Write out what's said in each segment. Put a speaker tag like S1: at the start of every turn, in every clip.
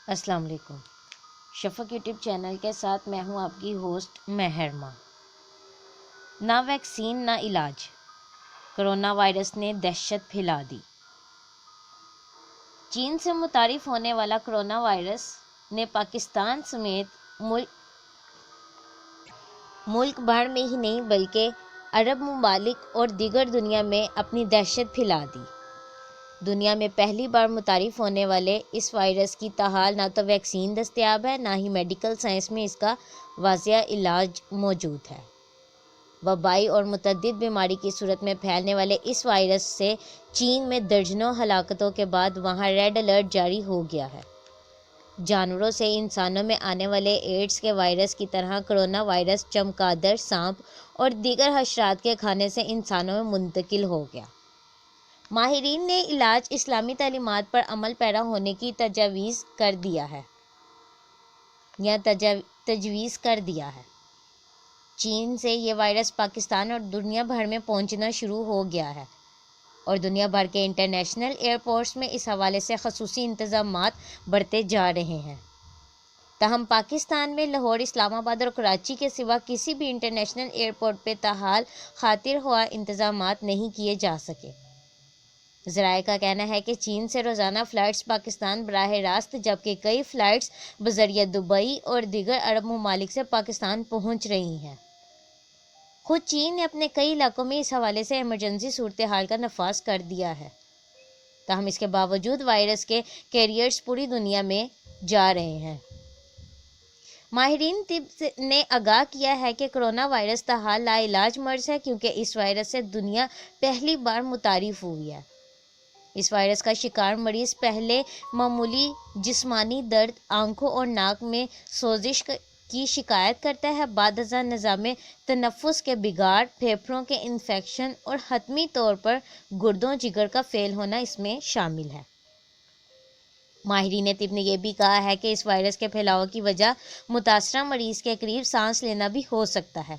S1: السلام علیکم۔ شفق YouTube channel کے ساتھ میں ہوں آپ کی ہوسٹ مہرما۔ نہ ویکسین نہ علاج، کرونا وائرس نے دہشت پھیلا دی۔ چین سے متعارف ہونے والا کرونا وائرس نے پاکستان سمیت ملک بھر میں ہی نہیں بلکہ عرب ممالک اور دیگر دنیا میں اپنی دہشت پھیلا دی۔ دنیا میں پہلی بار متعارف ہونے والے اس وائرس کی تاحال نہ تو ویکسین دستیاب ہے، نہ ہی میڈیکل سائنس میں اس کا واضح علاج موجود ہے۔ وبائی اور متعدد بیماری کی صورت میں پھیلنے والے اس وائرس سے چین میں درجنوں ہلاکتوں کے بعد وہاں ریڈ الرٹ جاری ہو گیا ہے۔ جانوروں سے انسانوں میں آنے والے ایڈز کے وائرس کی طرح کرونا وائرس چمگادڑ، سانپ اور دیگر حشرات کے کھانے سے انسانوں میں منتقل ہو گیا۔ ماہرین نے علاج اسلامی تعلیمات پر عمل پیرا ہونے کی تجویز کر دیا ہے۔ چین سے یہ وائرس پاکستان اور دنیا بھر میں پہنچنا شروع ہو گیا ہے اور دنیا بھر کے انٹرنیشنل ایئرپورٹس میں اس حوالے سے خصوصی انتظامات بڑھتے جا رہے ہیں۔ تاہم پاکستان میں لاہور، اسلام آباد اور کراچی کے سوا کسی بھی انٹرنیشنل ایئرپورٹ پہ تاحال خاطر خواہ انتظامات نہیں کیے جا سکے۔ ذرائع کا کہنا ہے کہ چین سے روزانہ فلائٹس پاکستان براہ راست، جبکہ کئی فلائٹس بذریعہ دبئی اور دیگر عرب ممالک سے پاکستان پہنچ رہی ہیں۔ خود چین نے اپنے کئی علاقوں میں اس حوالے سے ایمرجنسی صورتحال کا نفاذ کر دیا ہے۔ تاہم اس کے باوجود وائرس کے کیریئرز پوری دنیا میں جا رہے ہیں۔ ماہرین طب نے آگاہ کیا ہے کہ کرونا وائرس تاحال لا علاج مرض ہے، کیونکہ اس وائرس سے دنیا پہلی بار متعارف ہوئی ہے۔ اس وائرس کا شکار مریض پہلے معمولی جسمانی درد، آنکھوں اور ناک میں سوزش کی شکایت کرتا ہے، بعد ازاں نظام تنفس کے بگاڑ، پھیپھڑوں کے انفیکشن اور حتمی طور پر گردوں جگر کا فیل ہونا اس میں شامل ہے۔ ماہرین طب نے یہ بھی کہا ہے کہ اس وائرس کے پھیلاؤ کی وجہ متاثرہ مریض کے قریب سانس لینا بھی ہو سکتا ہے۔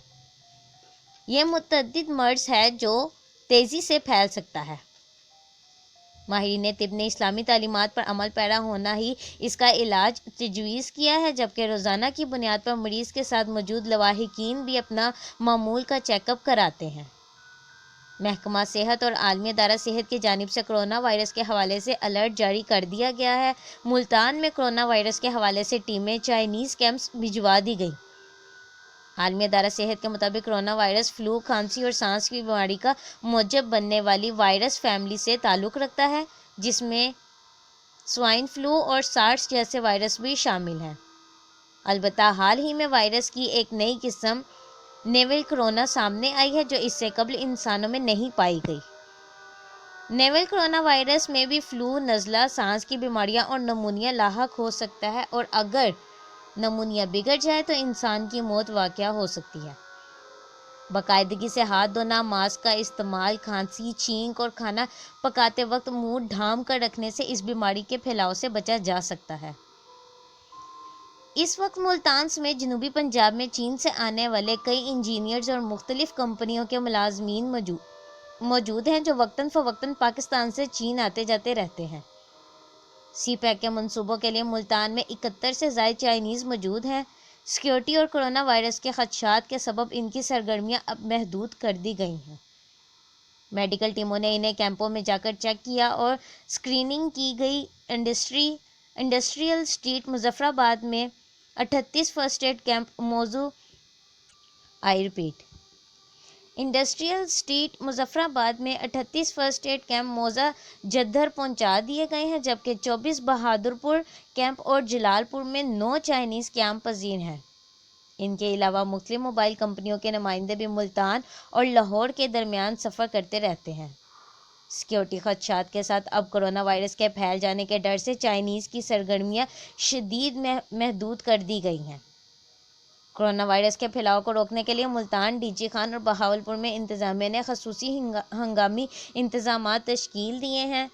S1: یہ متعدد مرض ہے جو تیزی سے پھیل سکتا ہے۔ ماہرین طب نے اسلامی تعلیمات پر عمل پیرا ہونا ہی اس کا علاج تجویز کیا ہے، جبکہ روزانہ کی بنیاد پر مریض کے ساتھ موجود لواحقین بھی اپنا معمول کا چیک اپ کراتے ہیں۔ محکمہ صحت اور عالمی ادارہ صحت کی جانب سے کرونا وائرس کے حوالے سے الرٹ جاری کر دیا گیا ہے۔ ملتان میں کرونا وائرس کے حوالے سے ٹیمیں چائنیز کیمپس بھجوا دی گئیں۔ عالمی ادارہ صحت کے مطابق کرونا وائرس فلو، کھانسی اور سانس کی بیماری کا موجب بننے والی وائرس فیملی سے تعلق رکھتا ہے، جس میں سوائن فلو اور سارس جیسے وائرس بھی شامل ہیں۔ البتہ حال ہی میں وائرس کی ایک نئی قسم نیول کرونا سامنے آئی ہے جو اس سے قبل انسانوں میں نہیں پائی گئی۔ نیول کرونا وائرس میں بھی فلو، نزلہ، سانس کی بیماریاں اور نمونیا لاحق ہو سکتا ہے، اور اگر نمونیا بگڑ جائے تو انسان کی موت واقع ہو سکتی ہے۔ باقاعدگی سے ہاتھ دھونا، ماسک کا استعمال، کھانسی، چھینک اور کھانا پکاتے وقت منہ ڈھانپ کر رکھنے سے اس بیماری کے پھیلاؤ سے بچا جا سکتا ہے۔ اس وقت ملتان سمیت جنوبی پنجاب میں چین سے آنے والے کئی انجینئرز اور مختلف کمپنیوں کے ملازمین موجود ہیں جو وقتاً فوقتاً پاکستان سے چین آتے جاتے رہتے ہیں۔ سی پیک کے منصوبوں کے لیے ملتان میں 71 سے زائد چائنیز موجود ہیں۔ سیکیورٹی اور کرونا وائرس کے خدشات کے سبب ان کی سرگرمیاں اب محدود کر دی گئی ہیں۔ میڈیکل ٹیموں نے انہیں کیمپوں میں جا کر چیک کیا اور اسکریننگ کی گئی۔ انڈسٹریل اسٹریٹ مظفر آباد میں 38 first aid camp industrial street Muzaffarabad میں 38 فرسٹ ایڈ کیمپ موضع جدھر پہنچا دیے گئے ہیں، جبکہ 24 بہادر پور کیمپ اور جلال پور میں 9 چائنیز کیمپ پذیر ہیں۔ ان کے علاوہ مختلف موبائل کمپنیوں کے نمائندے بھی ملتان اور لاہور کے درمیان سفر کرتے رہتے ہیں۔ سیکیورٹی خدشات کے ساتھ اب کرونا وائرس کے پھیل جانے کے ڈر سے چائنیز کی سرگرمیاں شدید محدود کر دی گئی ہیں۔ کرونا وائرس کے پھیلاؤ کو روکنے کے لیے ملتان، ڈی جی خان اور بہاولپور میں انتظامیہ نے خصوصی ہنگامی انتظامات تشکیل دیے ہیں۔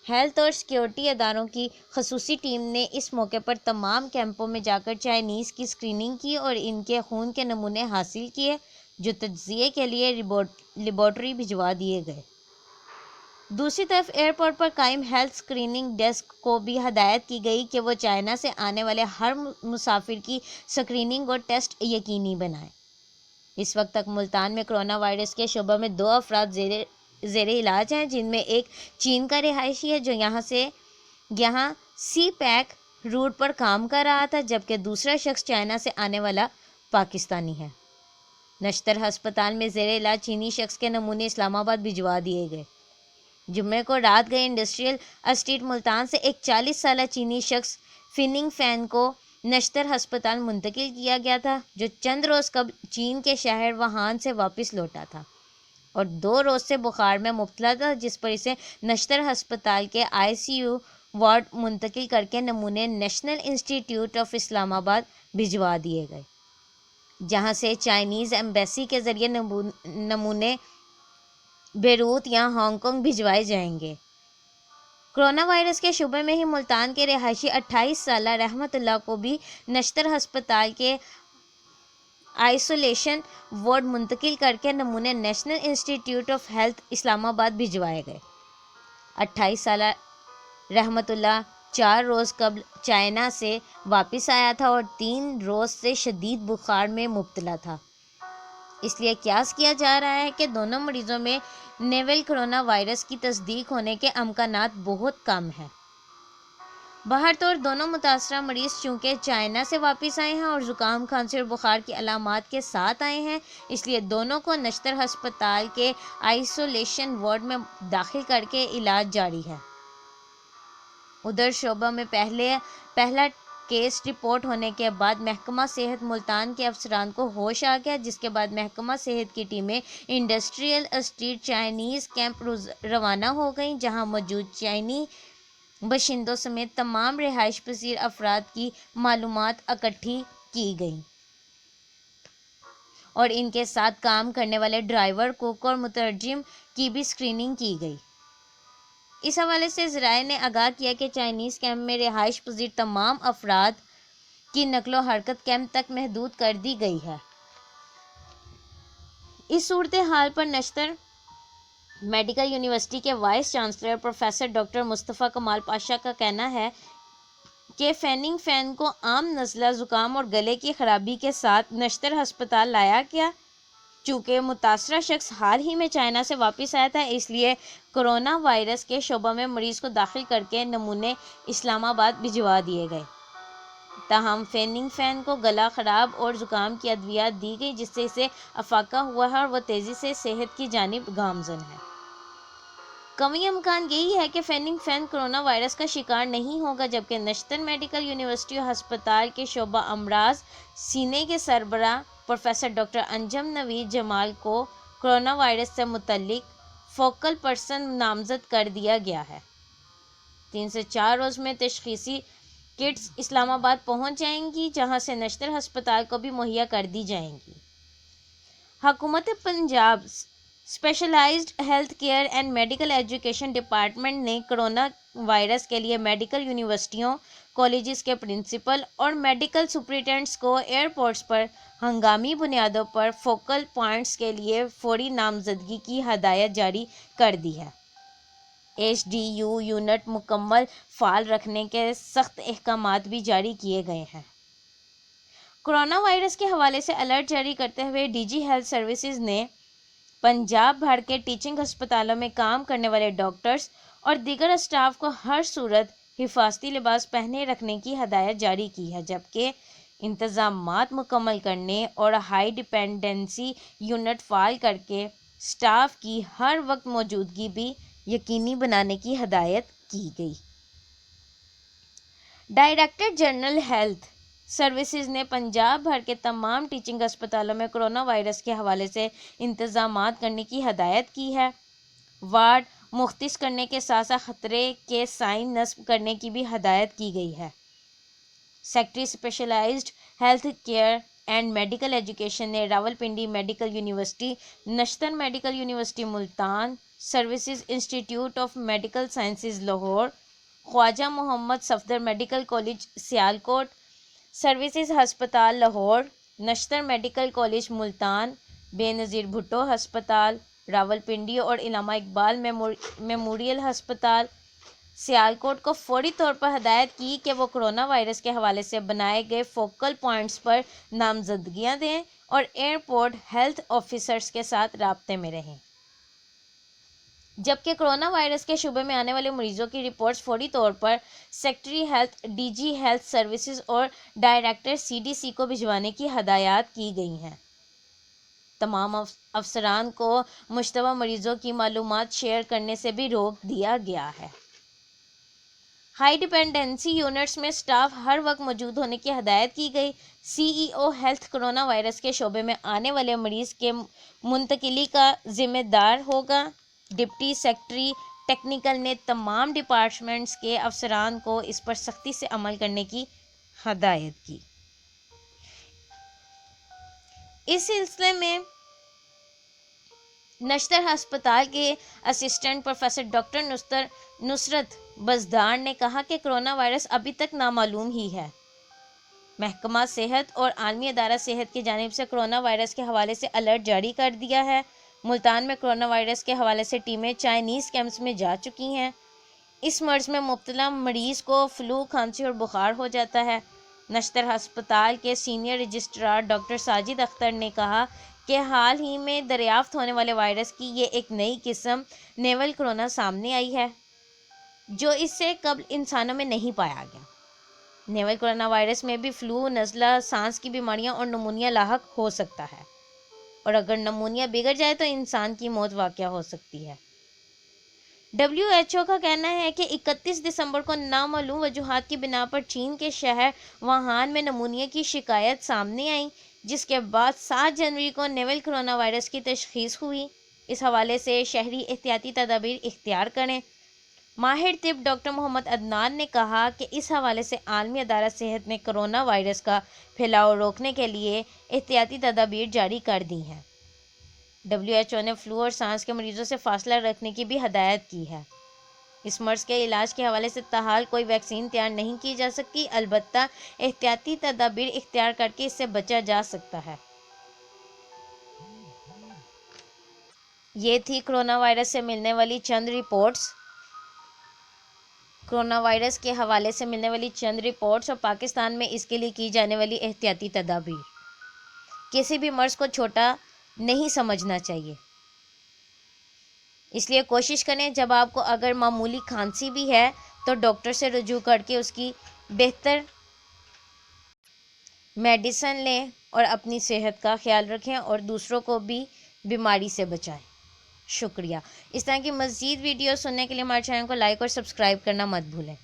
S1: ہیلتھ اور سیکیورٹی اداروں کی خصوصی ٹیم نے اس موقع پر تمام کیمپوں میں جا کر چائنیز کی اسکریننگ کی اور ان کے خون کے نمونے حاصل کیے، جو تجزیے کے لیے لیبارٹری بھجوا دیے گئے۔ دوسری طرف ایئرپورٹ پر قائم ہیلتھ اسکریننگ ڈیسک کو بھی ہدایت کی گئی کہ وہ چائنا سے آنے والے ہر مسافر کی اسکریننگ اور ٹیسٹ یقینی بنائیں۔ اس وقت تک ملتان میں کرونا وائرس کے شعبہ میں 2 افراد زیر علاج ہیں، جن میں ایک چین کا رہائشی ہے جو یہاں سی پیک روٹ پر کام کر رہا تھا، جبکہ دوسرا شخص چائنا سے آنے والا پاکستانی ہے۔ نشتر ہسپتال میں زیر علاج چینی شخص کے نمونے اسلام آباد بھجوا دیے گئے۔ جمعے کو رات گئے انڈسٹریل اسٹریٹ ملتان سے ایک 40 سالہ چینی شخص فننگ فین کو نشتر ہسپتال منتقل کیا گیا تھا، جو چند روز قبل چین کے شہر ووہان سے واپس لوٹا تھا اور 2 روز سے بخار میں مبتلا تھا، جس پر اسے نشتر ہسپتال کے ICU وارڈ منتقل کر کے نمونے نیشنل انسٹی ٹیوٹ آف اسلام آباد بھجوا دیے گئے، جہاں سے چائنیز ایمبیسی کے ذریعے نمونے بیروت یا ہانگ کانگ بھجوائے جائیں گے۔ کرونا وائرس کے شبے میں ہی ملتان کے رہائشی 28 سالہ رحمت اللہ کو بھی نشتر ہسپتال کے آئسولیشن وارڈ منتقل کر کے نمونے نیشنل انسٹی ٹیوٹ آف ہیلتھ اسلام آباد بھجوائے گئے۔ 28 سالہ رحمت اللہ 4 روز قبل چائنا سے واپس آیا تھا اور 3 روز سے شدید بخار میں مبتلا تھا۔ اس لیے قیاس کیا جا رہا ہے کہ دونوں مریضوں میں نویل کرونا وائرس کی تصدیق ہونے کے امکانات بہت کم ہیں۔ بہرطور دونوں متاثرہ مریض چونکہ چائنا سے واپس آئے ہیں اور زکام، کھانسی اور بخار کی علامات کے ساتھ آئے ہیں، اس لیے دونوں کو نشتر ہسپتال کے آئسولیشن وارڈ میں داخل کر کے علاج جاری ہے۔ ادھر شعبہ میں پہلا کیس رپورٹ ہونے کے بعد محکمہ صحت ملتان کے افسران کو ہوش آ گیا، جس کے بعد محکمہ صحت کی ٹیمیں انڈسٹریل اسٹریٹ چائنیز کیمپ روانہ ہو گئیں، جہاں موجود چینی باشندوں سمیت تمام رہائش پذیر افراد کی معلومات اکٹھی کی گئیں اور ان کے ساتھ کام کرنے والے ڈرائیور، کوک اور مترجم کی بھی اسکریننگ کی گئی۔ اس حوالے سے ذرائع نے آگاہ کیا کہ چائنیز کیمپ میں رہائش پذیر تمام افراد کی نقل و حرکت کیمپ تک محدود کر دی گئی ہے۔ اس صورتحال پر نشتر میڈیکل یونیورسٹی کے وائس چانسلر پروفیسر ڈاکٹر مصطفیٰ کمال پاشا کا کہنا ہے کہ فیننگ فین کو عام نزلہ، زکام اور گلے کی خرابی کے ساتھ نشتر ہسپتال لایا گیا۔ چونکہ متاثرہ شخص حال ہی میں چائنا سے واپس آیا تھا، اس لیے کرونا وائرس کے شعبہ میں مریض کو داخل کر کے نمونے اسلام آباد بھجوا دیے گئے۔ تاہم فیننگ فین کو گلا خراب اور زکام کی ادویات دی گئی، جس سے اسے افاقہ ہوا ہے اور وہ تیزی سے صحت کی جانب گامزن ہے۔ قوی امکان یہی ہے کہ فیننگ فین کرونا وائرس کا شکار نہیں ہوگا، جبکہ نشتر میڈیکل یونیورسٹی ہسپتال کے شعبہ امراض سینے کے سربراہ پروفیسر ڈاکٹر انجم نوید جمال کو کرونا وائرس سے متعلق فوکل پرسن نامزد کر دیا گیا ہے۔ 3 سے 4 روز میں تشخیصی کٹس اسلام آباد پہنچ جائیں گی، جہاں سے نشتر ہسپتال کو بھی مہیا کر دی جائیں گی۔ حکومت Punjab specialised health care and medical education department نے کرونا وائرس کے لیے میڈیکل یونیورسٹیوں، کالجز کے پرنسپل اور میڈیکل سپرنٹینڈنٹس کو ایئرپورٹس پر ہنگامی بنیادوں پر فوکل پوائنٹس کے لیے فوری نامزدگی کی ہدایت جاری کر دی ہے۔ HDU یونٹ مکمل فعال رکھنے کے سخت احکامات بھی جاری کیے گئے ہیں۔ کرونا وائرس کے حوالے سے الرٹ جاری کرتے ہوئے DG ہیلتھ سروسز نے پنجاب بھر کے ٹیچنگ ہسپتالوں میں کام کرنے والے ڈاکٹرز اور دیگر اسٹاف کو ہر صورت حفاظتی لباس پہنے رکھنے کی ہدایت جاری کی ہے، جبکہ انتظامات مکمل کرنے اور ہائی ڈپینڈنسی یونٹ فعال کر کے اسٹاف کی ہر وقت موجودگی بھی یقینی بنانے کی ہدایت کی گئی۔ ڈائریکٹر جنرل ہیلتھ سروسز نے پنجاب بھر کے تمام ٹیچنگ ہسپتالوں میں کرونا وائرس کے حوالے سے انتظامات کرنے کی ہدایت کی ہے۔ وارڈ مختص کرنے کے ساتھ ساتھ خطرے کے سائن نصب کرنے کی بھی ہدایت کی گئی ہے۔ Secretary specialised health care and medical education نے Rawalpindi medical university, Nishtar medical university Multan, services institute of medical sciences Lahore, Khawaja Muhammad Safdar medical college Sialkot, services ہسپتال Lahore, Nishtar medical college Multan, Benazir Bhutto ہسپتال، راولپنڈی اور علامہ اقبال میموریل ہسپتال سیالکوٹ کو فوری طور پر ہدایت کی کہ وہ کرونا وائرس کے حوالے سے بنائے گئے فوکل پوائنٹس پر نامزدگیاں دیں اور ایئرپورٹ ہیلتھ آفیسرز کے ساتھ رابطے میں رہیں، جبکہ کرونا وائرس کے شبے میں آنے والے مریضوں کی رپورٹس فوری طور پر secretary health, D G health services اور ڈائریکٹر CDC کو بھجوانے کی ہدایات کی گئی ہیں۔ تمام افسران کو مشتبہ مریضوں کی معلومات شیئر کرنے سے بھی روک دیا گیا ہے۔ ہائی ڈیپینڈنسی یونٹس میں اسٹاف ہر وقت موجود ہونے کی ہدایت کی گئی۔ CEO ہیلتھ کرونا وائرس کے شعبے میں آنے والے مریض کے منتقلی کا ذمہ دار ہوگا۔ ڈپٹی سیکرٹری ٹیکنیکل نے تمام ڈپارٹمنٹس کے افسران کو اس پر سختی سے عمل کرنے کی ہدایت کی۔ اس سلسلے میں نشتر ہسپتال کے اسسٹنٹ پروفیسر ڈاکٹر نصرت بزدار نے کہا کہ کرونا وائرس ابھی تک نامعلوم ہی ہے۔ محکمہ صحت اور عالمی ادارہ صحت کی جانب سے کرونا وائرس کے حوالے سے الرٹ جاری کر دیا ہے۔ ملتان میں کرونا وائرس کے حوالے سے ٹیمیں چائنیز کیمپس میں جا چکی ہیں۔ اس مرض میں مبتلا مریض کو فلو، کھانسی اور بخار ہو جاتا ہے۔ نشتر ہسپتال کے senior registrar doctor Sajid Akhtar نے کہا کہ حال ہی میں دریافت ہونے والے وائرس کی یہ ایک نئی قسم نویل کرونا سامنے آئی ہے، جو اس سے قبل انسانوں میں نہیں پایا گیا۔ نویل کرونا وائرس میں بھی فلو، نزلہ، سانس کی بیماریاں اور نمونیا لاحق ہو سکتا ہے، اور اگر نمونیا بگڑ جائے تو انسان کی موت واقع ہو سکتی ہے۔ WHO کا کہنا ہے کہ 31 دسمبر کو نامعلوم وجوہات کی بنا پر چین کے شہر ووہان میں نمونیا کی شکایت سامنے آئی، جس کے بعد 7 جنوری کو نویل کرونا وائرس کی تشخیص ہوئی۔ اس حوالے سے شہری احتیاطی تدابیر اختیار کریں۔ ماہر طب ڈاکٹر محمد عدنان نے کہا کہ اس حوالے سے عالمی ادارہ صحت نے کرونا وائرس کا پھیلاؤ روکنے کے لیے احتیاطی تدابیر جاری کر دی ہیں۔ WHO نے فلو اور سانس کے مریضوں سے فاصلہ رکھنے کی بھی ہدایت کی ہے۔ اس مرض کے علاج کے حوالے سے تاحال کوئی ویکسین تیار نہیں کی جا سکتی، البتہ احتیاطی تدابیر اختیار کر کے اس سے بچا جا سکتا ہے۔ یہ تھی کرونا وائرس سے ملنے والی چند رپورٹس۔ کرونا وائرس کے حوالے سے ملنے والی چند رپورٹس اور پاکستان میں اس کے لیے کی جانے والی احتیاطی تدابیر۔ کسی بھی مرض کو چھوٹا نہیں سمجھنا چاہیے، اس لیے کوشش کریں جب آپ کو اگر معمولی کھانسی بھی ہے تو ڈاکٹر سے رجوع کر کے اس کی بہتر میڈیسن لیں اور اپنی صحت کا خیال رکھیں اور دوسروں کو بھی بیماری سے بچائیں۔ شکریہ۔ اس طرح کی مزید ویڈیو سننے کے لیے ہمارے چینل کو لائک اور سبسکرائب کرنا مت بھولیں۔